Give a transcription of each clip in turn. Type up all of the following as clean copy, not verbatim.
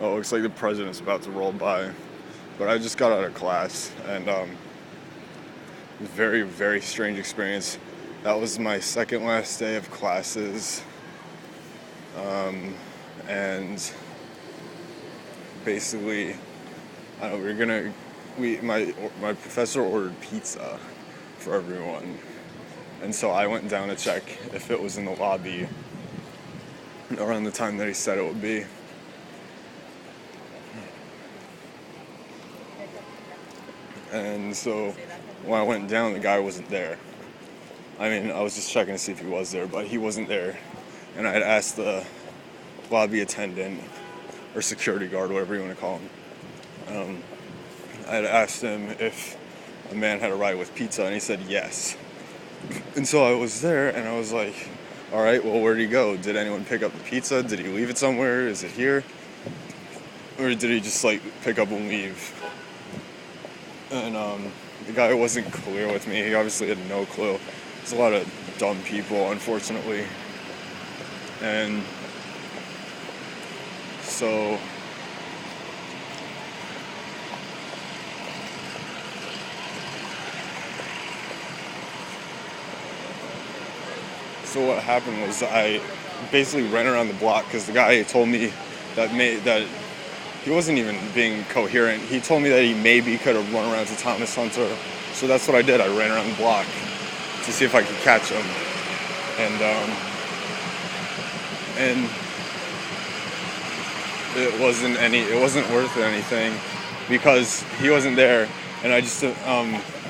Oh, it looks like the president's about to roll by. But I just got out of class, and it was a very, very strange experience. That was my second last day of classes, and basically, I don't know, my professor ordered pizza for everyone, and so I went down to check if it was in the lobby around the time that he said it would be. And so when I went down, the guy wasn't there. I mean, I was just checking to see if he was there, but he wasn't there. And I had asked the lobby attendant, or security guard, whatever you want to call him. I had asked him if a man had arrived with pizza, and he said yes. And so I was there, and I was like, all right, well, where'd he go? Did anyone pick up the pizza? Did he leave it somewhere? Is it here? Or did he just, pick up and leave? And the guy wasn't clear with me. He obviously had no clue. There's a lot of dumb people, unfortunately. And so what happened was I basically ran around the block because the guy told me that he wasn't even being coherent. He told me that he maybe could have run around to Thomas Hunter. So that's what I did. I ran around the block to see if I could catch him. And it wasn't worth anything because he wasn't there. And I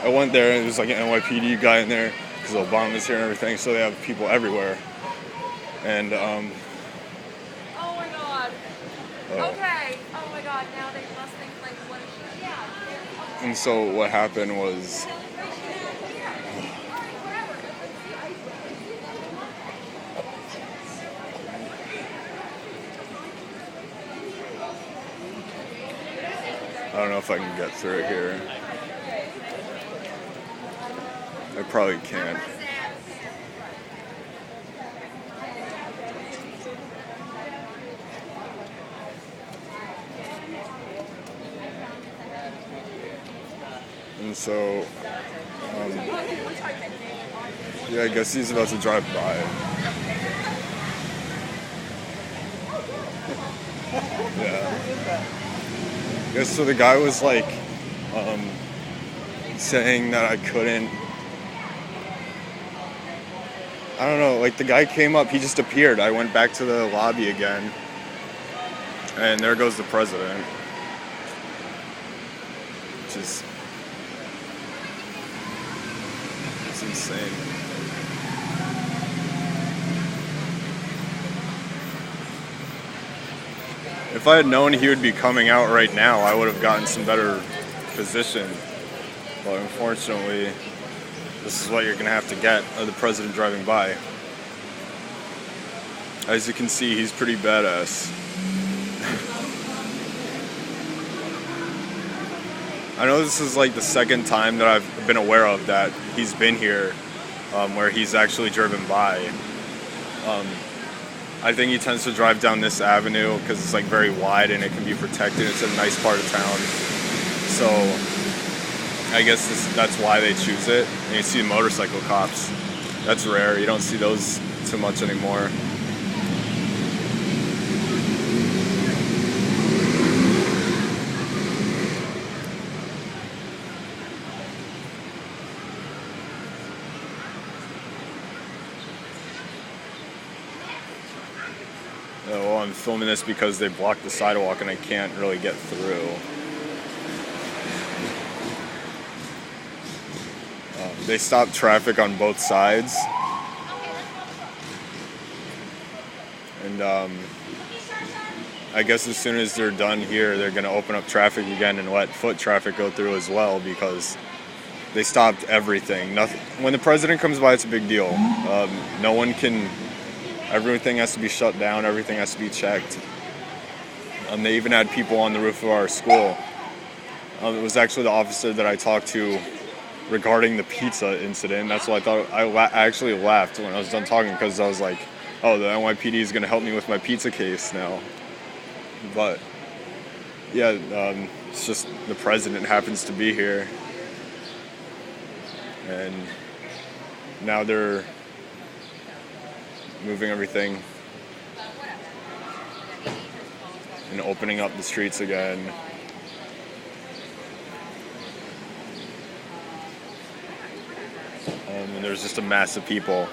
went there and there was like an NYPD guy in there because Obama's here and everything. So they have people everywhere. And, Oh my God. Okay. Oh my God. Now they must think like, what is she? Yeah. And so what happened was, I don't know if I can get through it here. I probably can't. And so, I guess he's about to drive by. Yeah. I guess so the guy was saying that I couldn't. I don't know, the guy came up, he just appeared. I went back to the lobby again, and there goes the president. It's insane. If I had known he would be coming out right now, I would have gotten some better position. But unfortunately, this is what you're going to have to get of the president driving by. As you can see, he's pretty badass. I know this is the second time that I've been aware of that he's been here, where he's actually driven by. I think he tends to drive down this avenue because it's very wide and it can be protected. It's a nice part of town. So I guess that's why they choose it. And you see motorcycle cops. That's rare. You don't see those too much anymore. Well, I'm filming this because they blocked the sidewalk and I can't really get through. They stopped traffic on both sides. And I guess as soon as they're done here, they're going to open up traffic again and let foot traffic go through as well because they stopped everything. Nothing. When the president comes by, it's a big deal. No one can... Everything has to be shut down. Everything has to be checked. They even had people on the roof of our school. It was actually the officer that I talked to regarding the pizza incident. That's what I thought. I actually laughed when I was done talking because I was like, oh, the NYPD is going to help me with my pizza case now. But Yeah, it's just the president happens to be here, and now they're moving everything and opening up the streets again. And there's just a mass of people.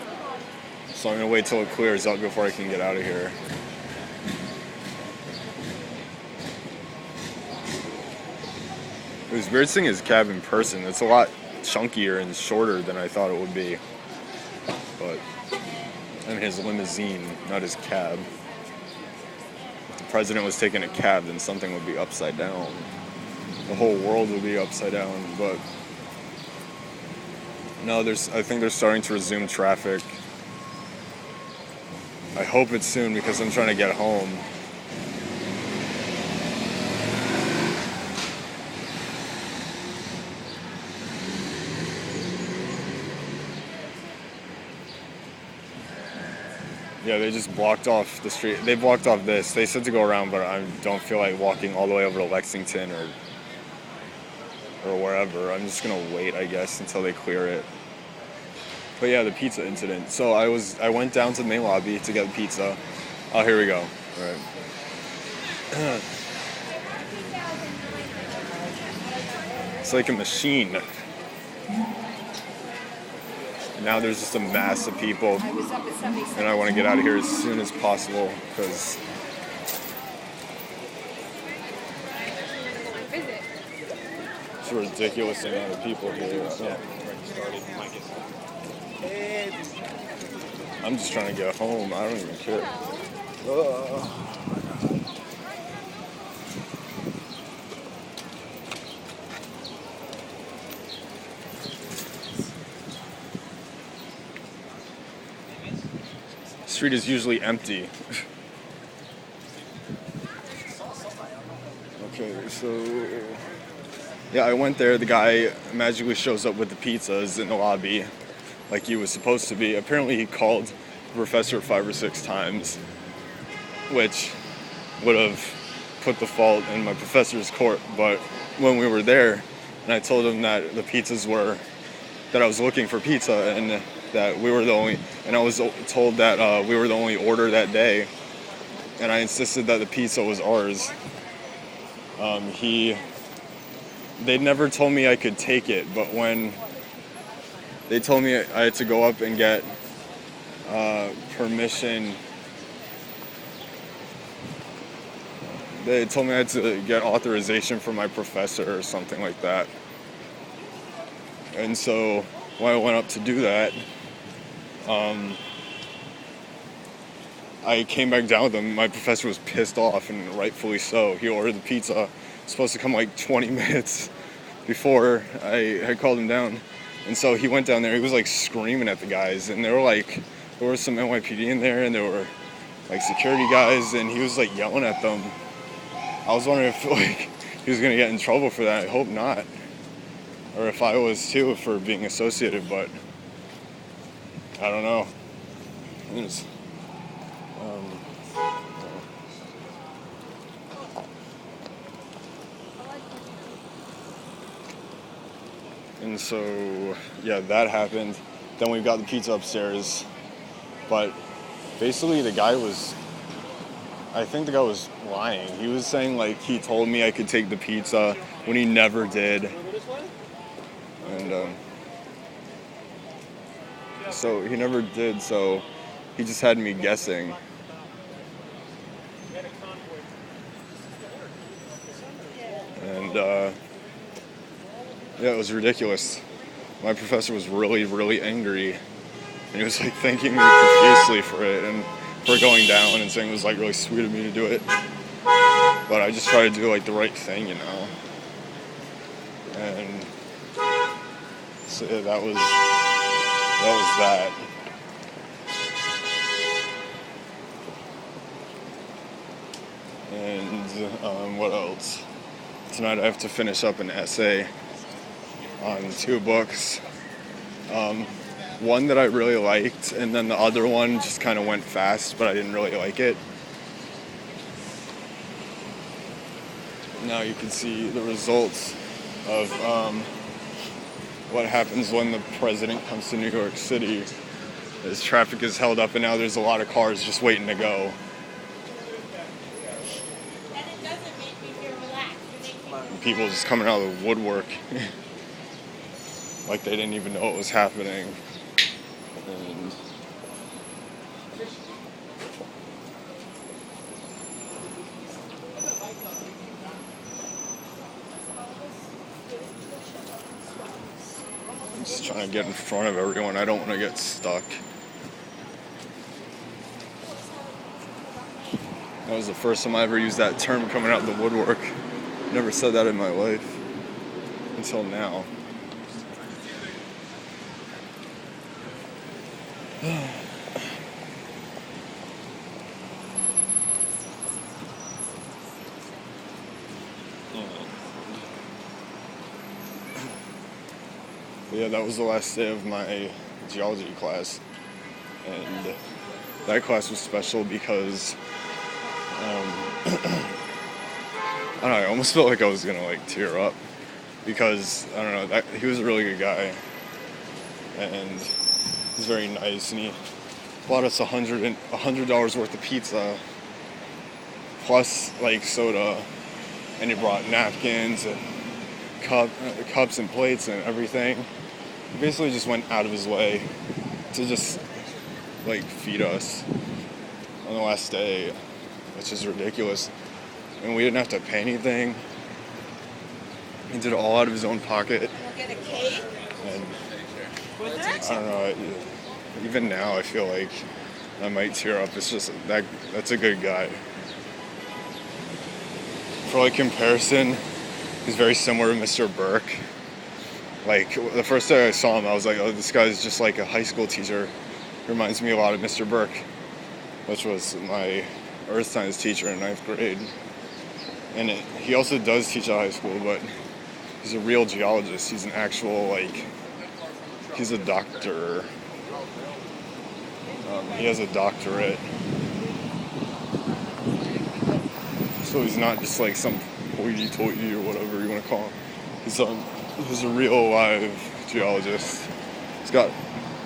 So I'm gonna wait till it clears up before I can get out of here. It was weird seeing his cab in person. It's a lot chunkier and shorter than I thought it would be. But, I mean, his limousine, not his cab. If the president was taking a cab, then something would be upside down. The whole world would be upside down. But, no, I think they're starting to resume traffic. I hope it's soon because I'm trying to get home. Yeah, they just blocked off the street. They blocked off this. They said to go around, but I don't feel like walking all the way over to Lexington or wherever. I'm just gonna wait, I guess, until they clear it. But yeah, the pizza incident. So I went down to the main lobby to get the pizza. Oh, here we go. All right. It's like a machine. And now there's just a mass of people, and I want to get out of here as soon as possible because it's a ridiculous amount of people here. I'm just trying to get home. I don't even care. Street is usually empty. Okay, so yeah, I went there. The guy magically shows up with the pizzas in the lobby, like he was supposed to be. Apparently, he called the professor 5 or 6 times, which would have put the fault in my professor's court. But when we were there, and I told him that the pizzas were that I was looking for pizza and that we were the only, and I was told that we were the only order that day, and I insisted that the pizza was ours. They never told me I could take it, but when they told me I had to go up and get permission, they told me I had to get authorization from my professor or something like that. And so when I went up to do that, I came back down with him. My professor was pissed off, and rightfully so. He ordered the pizza. It was supposed to come like 20 minutes before I had called him down. And so he went down there. He was like screaming at the guys, and there were some NYPD in there, and there were like security guys, and he was like yelling at them. I was wondering if like he was gonna get in trouble for that. I hope not, or if I was too for being associated, but I don't know. And so, yeah, that happened. Then we got the pizza upstairs. But basically I think the guy was lying. He was saying like he told me I could take the pizza when he never did. And so he never did, so he just had me guessing. And yeah, it was ridiculous. My professor was really, really angry. And he was like thanking me profusely for it and for going down and saying it was like really sweet of me to do it. But I just try to do like the right thing, you know. And so yeah, that was that. And what else? Tonight I have to finish up an essay on 2 books. One that I really liked, and then the other one just kind of went fast, but I didn't really like it. Now you can see the results of what happens when the president comes to New York City. As traffic is held up and now there's a lot of cars just waiting to go. And it doesn't make me feel relaxed. It makes me People just coming out of the woodwork like they didn't even know what was happening. And I'm just trying to get in front of everyone. I don't want to get stuck. That was the first time I ever used that term, coming out of the woodwork. Never said that in my life until now. Yeah, that was the last day of my geology class, and that class was special because I don't know, I almost felt like I was gonna like tear up because I don't know, he was a really good guy and he's very nice, and he bought us $100 worth of pizza plus like soda, and he brought napkins and cups and plates and everything. He basically just went out of his way to just like feed us on the last day, which is ridiculous. And we didn't have to pay anything. He did it all out of his own pocket. We'll get a cake. And Was it? I don't know, even now I feel like I might tear up. It's just that's a good guy. For like comparison, he's very similar to Mr. Burke. Like the first day I saw him, I was like, oh, this guy's just like a high school teacher. Reminds me a lot of Mr. Burke, which was my earth science teacher in 9th grade. And he also does teach at high school, but he's a real geologist. He's an actual, like, he's a doctor. He has a doctorate. So he's not just like some hoity-toity or whatever you want to call him. He's a real live geologist. He's got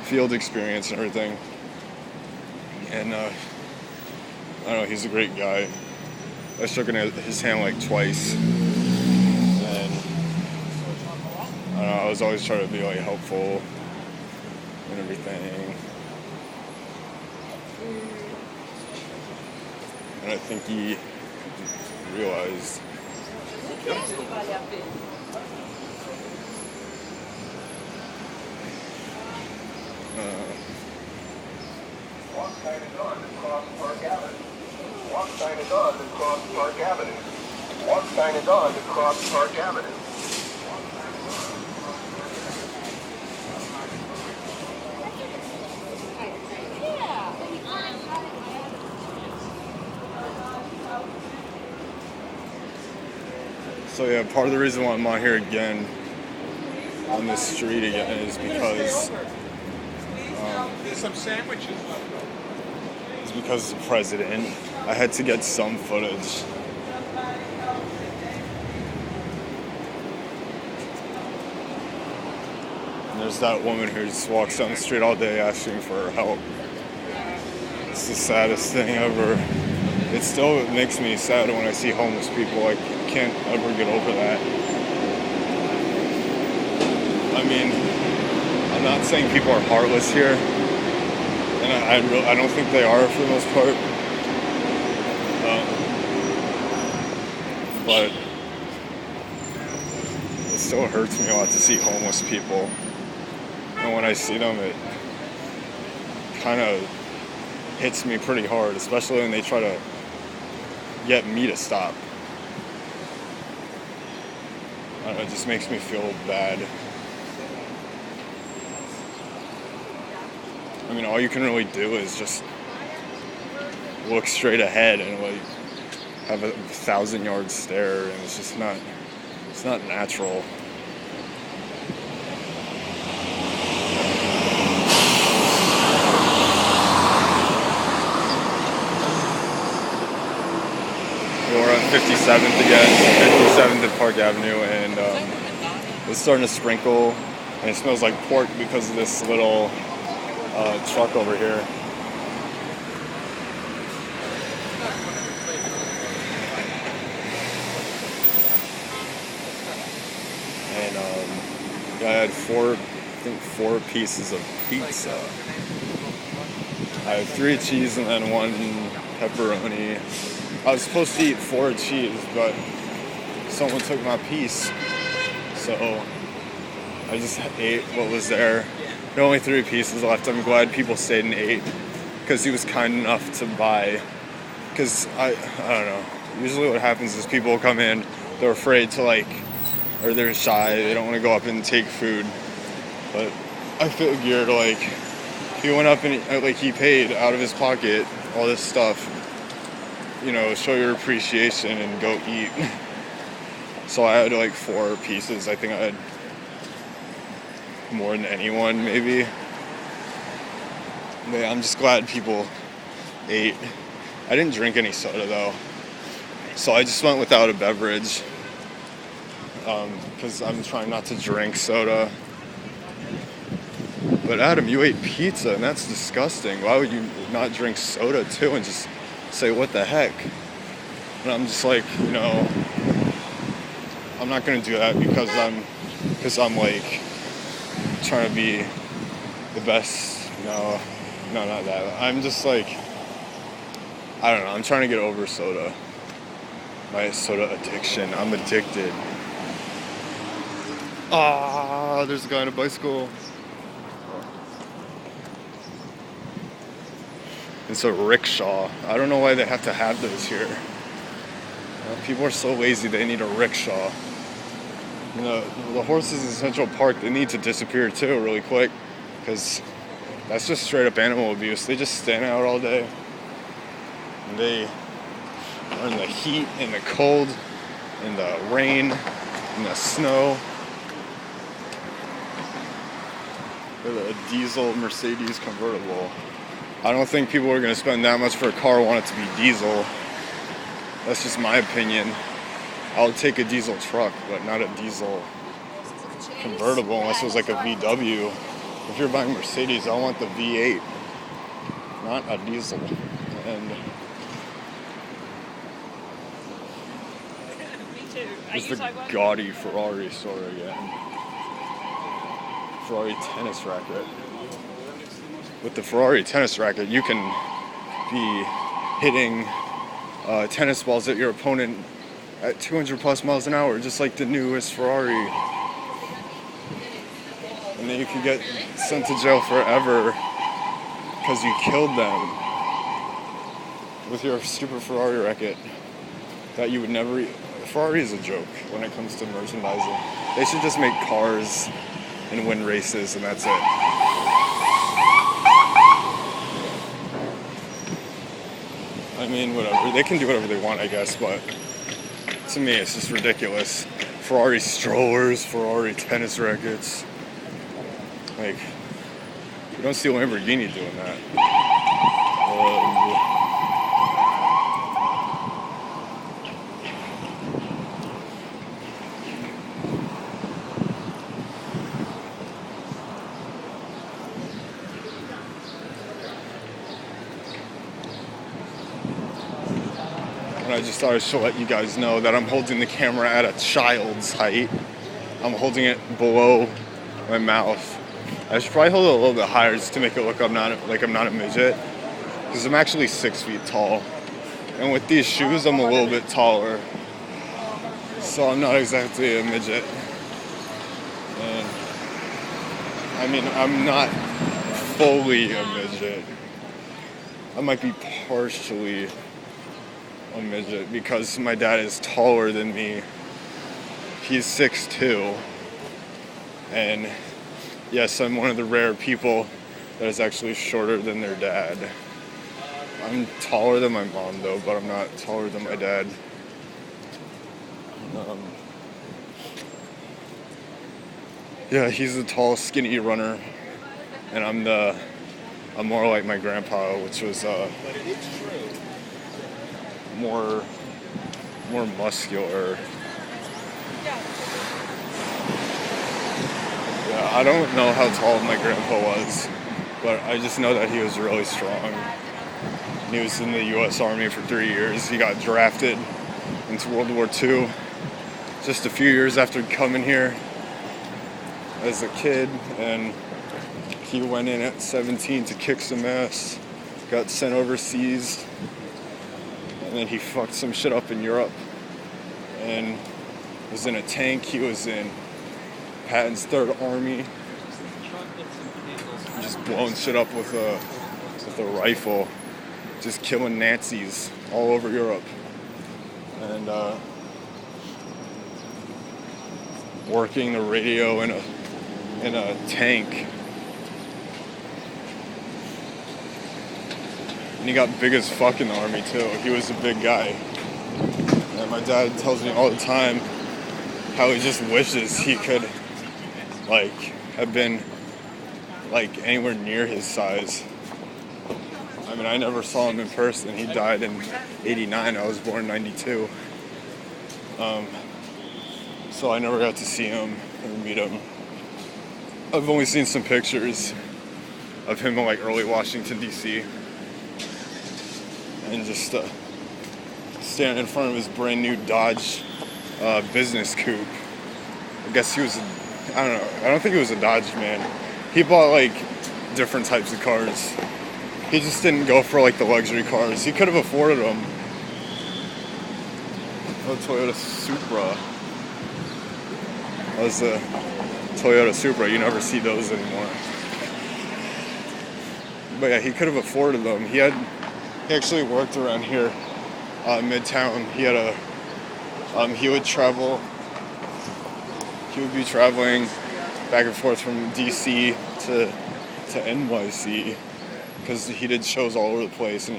field experience and everything. And I don't know, he's a great guy. I shook his hand like twice. And I don't know, I was always trying to be like helpful and everything. And I think he realized Walk sign is on to cross Park Avenue. Walk sign is on to cross Park Avenue. Walk sign is on to cross Park Avenue. So yeah, part of the reason why I'm on here again, on this street again, is because There's some sandwiches left. it's because of the president. I had to get some footage. And there's that woman who just walks down the street all day asking for help. It's the saddest thing ever. It still makes me sad when I see homeless people. I can't ever get over that. I mean, I'm not saying people are heartless here, and I don't think they are for the most part. But it still hurts me a lot to see homeless people. And when I see them, it kind of hits me pretty hard, especially when they try to get me to stop. I don't know, it just makes me feel bad. I mean, all you can really do is just look straight ahead and like have a 1,000-yard stare, and it's just not, it's not natural. Or 57th again, 57th at Park Avenue, and it's starting to sprinkle, and it smells like pork because of this little truck over here. And I had four pieces of pizza. I had 3 cheese and then 1 pepperoni. I was supposed to eat 4 cheese, but someone took my piece, so I just ate what was there. There were only 3 pieces left. I'm glad people stayed and ate because he was kind enough to buy. Because I don't know. Usually what happens is people come in, they're afraid to or they're shy, they don't want to go up and take food. But I figured he went up and he paid out of his pocket all this stuff. Show your appreciation and go eat. So I had 4 pieces. I think I had more than anyone, maybe. But I'm just glad people ate. I didn't drink any soda though, so I just went without a beverage because I'm trying not to drink soda. But Adam, you ate pizza, and that's disgusting. Why would you not drink soda too and just say what the heck? And I'm just I'm not gonna do that because I'm trying to be the best. No, not that. I'm just I don't know. I'm trying to get over soda. My soda addiction. I'm addicted. There's a guy on a bicycle. It's a rickshaw. I don't know why they have to have those here. People are so lazy, they need a rickshaw. The horses in Central Park, they need to disappear too really quick, because that's just straight up animal abuse. They just stand out all day. And they are in the heat, in the cold, in the rain, in the snow. They're a diesel Mercedes convertible. I don't think people are going to spend that much for a car want it to be diesel. That's just my opinion. I'll take a diesel truck, but not a diesel convertible unless it was a VW. If you're buying Mercedes, I want the V8, not a diesel. And it's the gaudy Ferrari store again. Ferrari tennis racket. With the Ferrari tennis racket, you can be hitting tennis balls at your opponent at 200 plus miles an hour, just like the newest Ferrari. And then you can get sent to jail forever because you killed them with your stupid Ferrari racket that you would never. Ferrari is a joke when it comes to merchandising. They should just make cars and win races, and that's it. I mean, whatever. They can do whatever they want, I guess, but to me, it's just ridiculous. Ferrari strollers, Ferrari tennis rackets. You don't see Lamborghini doing that. I just thought I should let you guys know that I'm holding the camera at a child's height. I'm holding it below my mouth. I should probably hold it a little bit higher just to make it look like I'm not a midget. Because I'm actually 6 feet tall. And with these shoes, I'm a little bit taller. So I'm not exactly a midget. And I mean, I'm not fully a midget. I might be partially a midget because my dad is taller than me. He's 6'2", and yes, I'm one of the rare people that is actually shorter than their dad. I'm taller than my mom though, but I'm not taller than my dad. Yeah, he's the tall, skinny runner, and I'm more like my grandpa, which was more more muscular. Yeah, I don't know how tall my grandpa was, but I just know that he was really strong. He was in the U.S. Army for 3 years. He got drafted into World War II just a few years after coming here as a kid, and he went in at 17 to kick some ass, got sent overseas, and then he fucked some shit up in Europe and was in a tank. He was in Patton's Third Army, just blowing shit up with a rifle, just killing Nazis all over Europe, and working the radio in a tank. And he got big as fuck in the army too. He was a big guy. And my dad tells me all the time how he just wishes he could have been anywhere near his size. I mean, I never saw him in person. He died in 89. I was born in 92. So I never got to see him or meet him. I've only seen some pictures of him in early Washington, D.C. And just standing in front of his brand new Dodge business coupe. I guess he was, I don't know, I don't think he was a Dodge man. He bought different types of cars. He just didn't go for the luxury cars. He could have afforded them. Oh, Toyota Supra. That was a Toyota Supra. You never see those anymore. But yeah, he could have afforded them. He actually worked around here, Midtown. He had he would travel. He would be traveling back and forth from DC to NYC because he did shows all over the place, and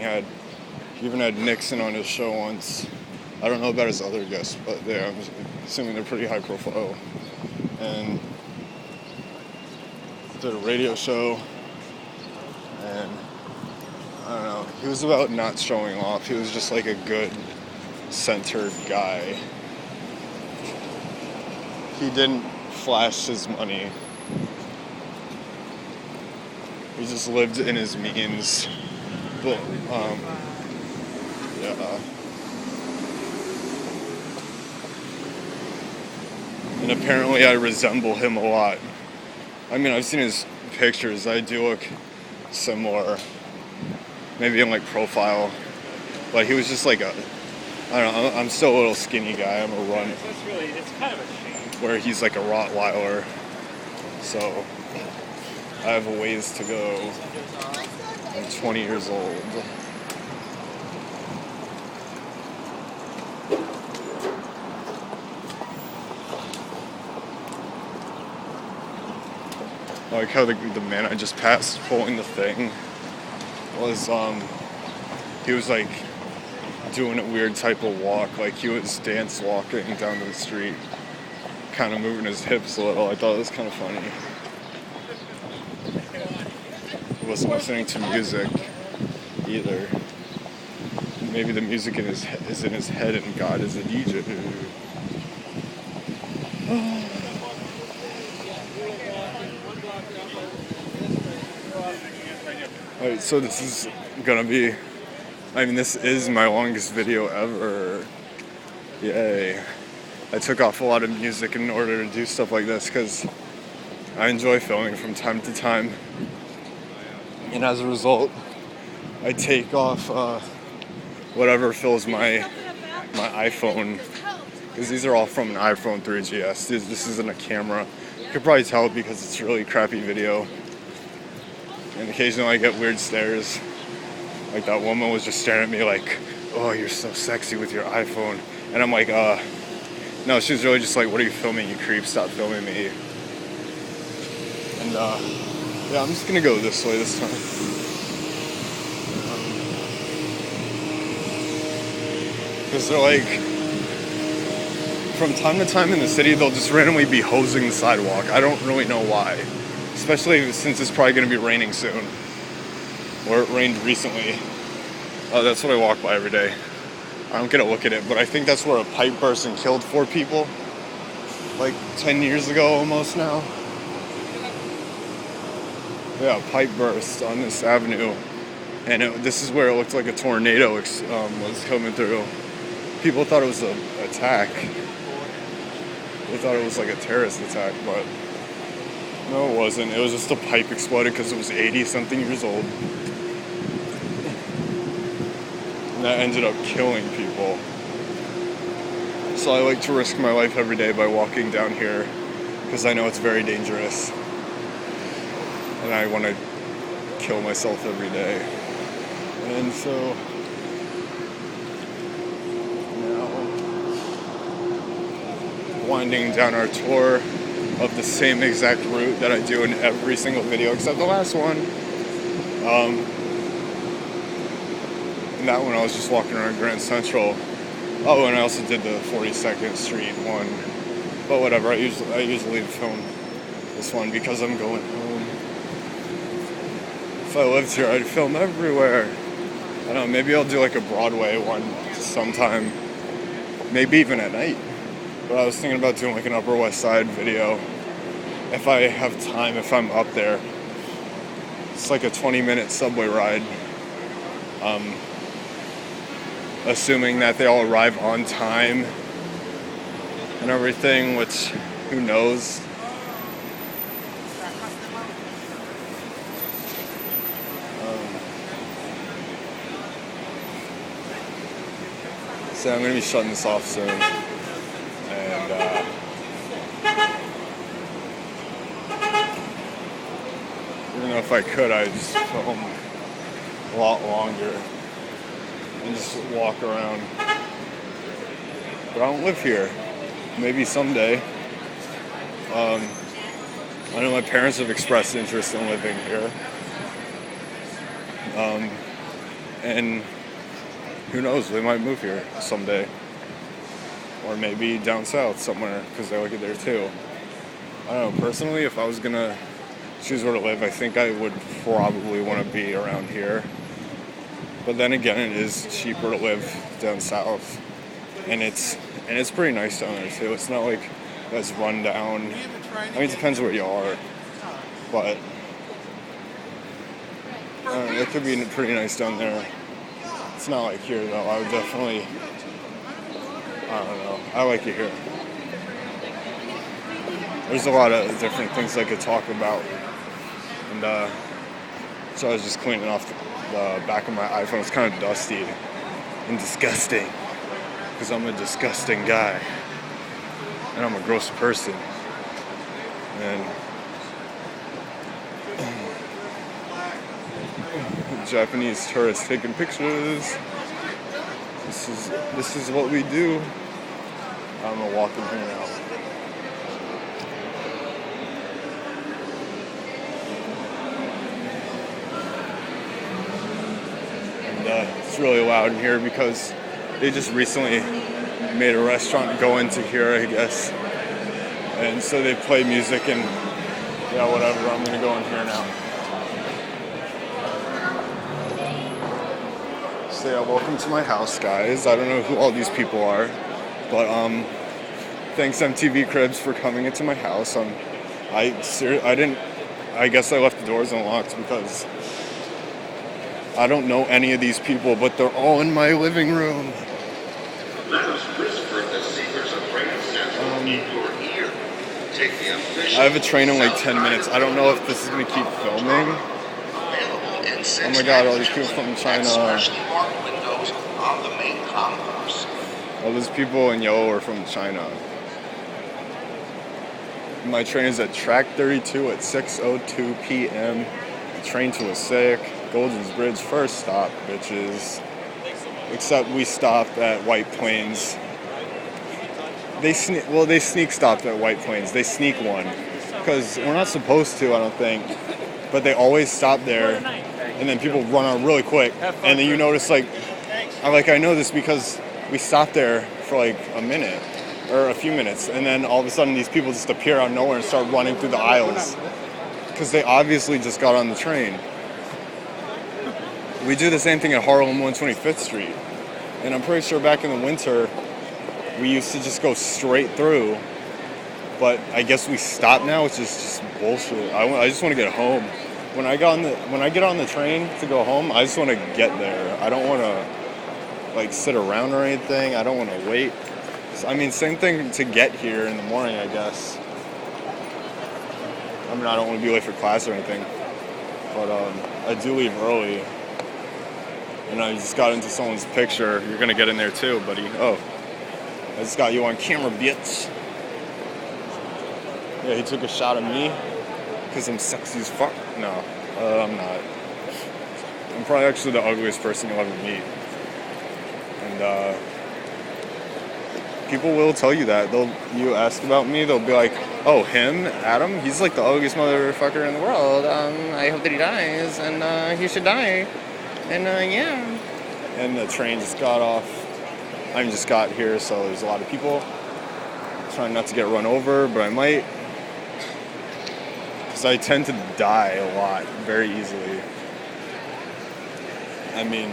he even had Nixon on his show once. I don't know about his other guests, but I'm assuming they're pretty high profile. And did a radio show, and I don't know, he was about not showing off. He was just a good centered guy. He didn't flash his money. He just lived in his means. But yeah. And apparently I resemble him a lot. I mean, I've seen his pictures. I do look similar. Maybe in profile. But he was just I don't know, I'm still a little skinny guy. I'm a run. It's kind of a shame. Where he's a Rottweiler. So I have a ways to go. I'm 20 years old. I like how the man I just passed pulling the thing was he was doing a weird type of walk, he was dance walking down the street, kind of moving his hips a little. I thought it was kind of funny. He wasn't listening to music either. Maybe the music is in his head and God is a DJ. Alright, so this is gonna be, this is my longest video ever. Yay. I took off a lot of music in order to do stuff like this because I enjoy filming from time to time. And as a result, I take off whatever fills my iPhone, because these are all from an iPhone 3GS. This isn't a camera. You could probably tell because it's really crappy video. And occasionally I get weird stares. That woman was just staring at me oh, you're so sexy with your iPhone. And I'm no, she was really just what are you filming, you creep, stop filming me. And yeah, I'm just gonna go this way this time. Because they're from time to time in the city, they'll just randomly be hosing the sidewalk. I don't really know why. Especially since it's probably going to be raining soon. Or it rained recently. That's what I walk by every day. I don't get a look at it, but I think that's where a pipe burst and killed 4 people. Like 10 years ago almost now. Yeah, a pipe burst on this avenue. And this is where it looked like a tornado was coming through. People thought it was an attack. They thought it was like a terrorist attack, but no, it wasn't. It was just a pipe exploded because it was 80-something years old. And that ended up killing people. So I like to risk my life every day by walking down here because I know it's very dangerous. And I want to kill myself every day. And so now winding down our tour of the same exact route that I do in every single video except the last one. And that one I was just walking around Grand Central. Oh, and I also did the 42nd Street one. But whatever, I usually film this one because I'm going home. If I lived here, I'd film everywhere. I don't know, maybe I'll do like a Broadway one sometime. Maybe even at night. But I was thinking about doing like an Upper West Side video. If I have time, if I'm up there. It's like a 20-minute subway ride. Assuming that they all arrive on time and everything, which who knows. So I'm going to be shutting this off soon. And even though if I could, I'd just film a lot longer and just walk around. But I don't live here. Maybe someday. I know my parents have expressed interest in living here. And who knows, they might move here someday. Or maybe down south somewhere, because they like it there too. I don't know, personally, if I was gonna choose where to live, I think I would probably want to be around here. But then again, it is cheaper to live down south. And it's pretty nice down there too. It's not like that's run down. I mean, it depends where you are. But it could be pretty nice down there. It's not like here though. I would definitely, I don't know. I like it here. There's a lot of different things I could talk about. And so I was just cleaning off the back of my iPhone. It's kind of dusty and disgusting. Because I'm a disgusting guy. And I'm a gross person. And Japanese tourists taking pictures. This is what we do. I'm gonna walk in here now. And it's really loud in here because they just recently made a restaurant go into here, I guess. And so they play music and yeah, whatever. I'm gonna go in here now. So yeah, welcome to my house, guys. I don't know who all these people are, but thanks MTV Cribs for coming into my house. I guess I left the doors unlocked because I don't know any of these people, but they're all in my living room. I have a train in like 10 minutes. I don't know if this is gonna keep filming. Oh my god, all these people from China. All these people in yellow are from China. My train is at track 32 at 6:02 p.m. Train to Passaic, Golders Bridge, first stop, bitches. Except we stopped at White Plains. They sneak stopped at White Plains. They sneak one. Because we're not supposed to, I don't think. But they always stop there. And then people run on really quick. And then you notice, I know this because we stopped there for like a minute. Or a few minutes. And then all of a sudden these people just appear out of nowhere and start running through the aisles. Because they obviously just got on the train. We do the same thing at Harlem 125th Street. And I'm pretty sure back in the winter, we used to just go straight through. But I guess we stopped now, which is just bullshit. I just want to get home. When I get on the train to go home, I just want to get there. I don't want to like sit around or anything. I don't want to wait. So, I mean, same thing to get here in the morning, I guess. I mean, I don't want to be late for class or anything, but I do leave early. And I just got into someone's picture. You're gonna get in there too, buddy. Oh, I just got you on camera, bitch. Yeah, he took a shot at me because I'm sexy as fuck. No, I'm not. I'm probably actually the ugliest person you'll ever meet. And people will tell you that. You ask about me, they'll be like, "Oh, him, Adam? He's like the ugliest motherfucker in the world. I hope that he dies, and he should die." And yeah. And the train just got off. I just got here, so there's a lot of people. Trying not to get run over, but I might. Because I tend to die a lot, very easily. I mean,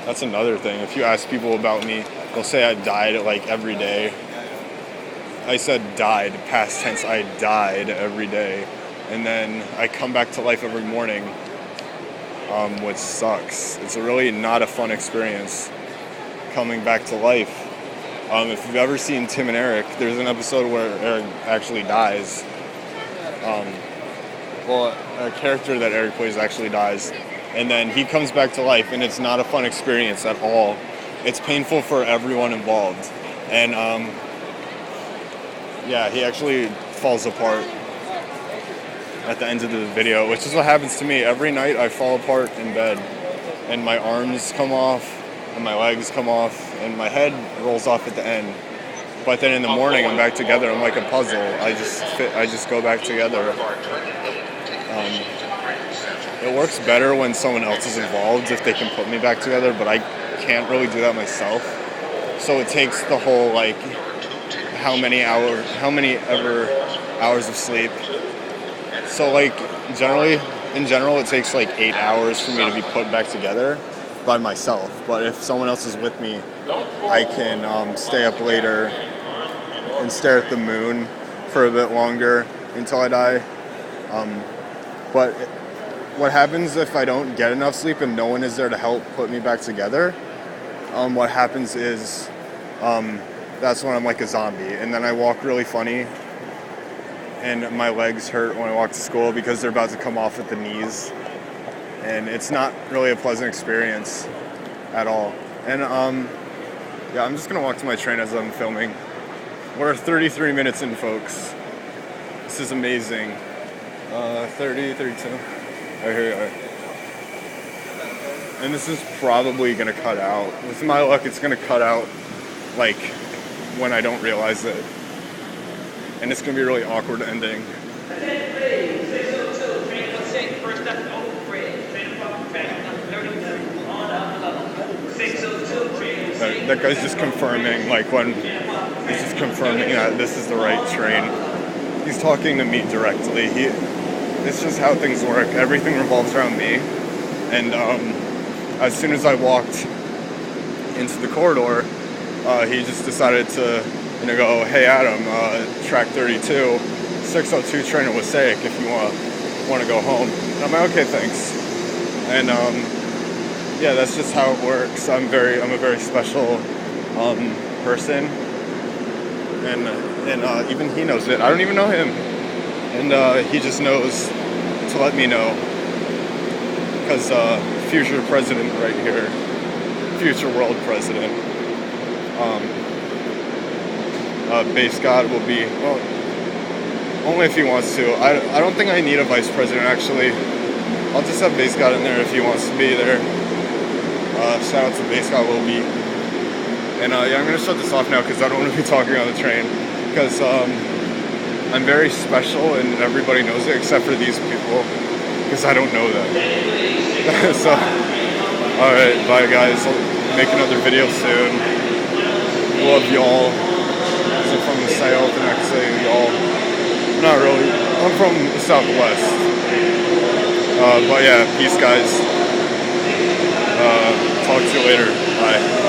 that's another thing. If you ask people about me, they'll say I died like every day. I said died, past tense, I died every day. And then I come back to life every morning, which sucks. It's really not a fun experience coming back to life. If you've ever seen Tim and Eric, there's an episode where Eric actually dies. A character that Eric plays actually dies. And then he comes back to life, and it's not a fun experience at all. It's painful for everyone involved. And yeah, he actually falls apart at the end of the video, which is what happens to me. Every night I fall apart in bed, and my arms come off, and my legs come off, and my head rolls off at the end. But then in the morning I'm back together. I'm like a puzzle. I just go back together. It works better when someone else is involved if they can put me back together, but I can't really do that myself. So it takes the whole like how many ever hours of sleep. So like in general it takes like 8 hours for me to be put back together by myself. But if someone else is with me, I can stay up later and stare at the moon for a bit longer until I die. But what happens if I don't get enough sleep and no one is there to help put me back together? What happens is that's when I'm like a zombie, and then I walk really funny, and my legs hurt when I walk to school because they're about to come off at the knees, and it's not really a pleasant experience at all. And yeah, I'm just gonna walk to my train as I'm filming. We're 33 minutes in, folks. This is amazing. 30, 32. Right, here we are. And this is probably gonna cut out. With my luck, it's gonna cut out like when I don't realize it. And it's gonna be a really awkward ending. That guy's just confirming, like when he's just confirming that this is the right train. He's talking to me directly. It's just how things work. Everything revolves around me. And as soon as I walked into the corridor, he just decided to, go, "Hey Adam, track 32, 602 train to Wassaic if you want to go home." And I'm like, "Okay, thanks." And yeah, that's just how it works. I'm a very special person, and even he knows it. I don't even know him, and he just knows to let me know, because future president right here, future world president. Base God will be, well, only if he wants to. I don't think I need a vice president, actually. I'll just have Base God in there if he wants to be there. Shout out to Base God will be. And yeah, I'm going to shut this off now because I don't want to be talking on the train. Because I'm very special and everybody knows it except for these people. Because I don't know them. So, alright, bye guys. I'll make another video soon. Love y'all. I'm from the south and I can say y'all. Not really. I'm from the southwest. But yeah, peace guys. Talk to you later. Bye.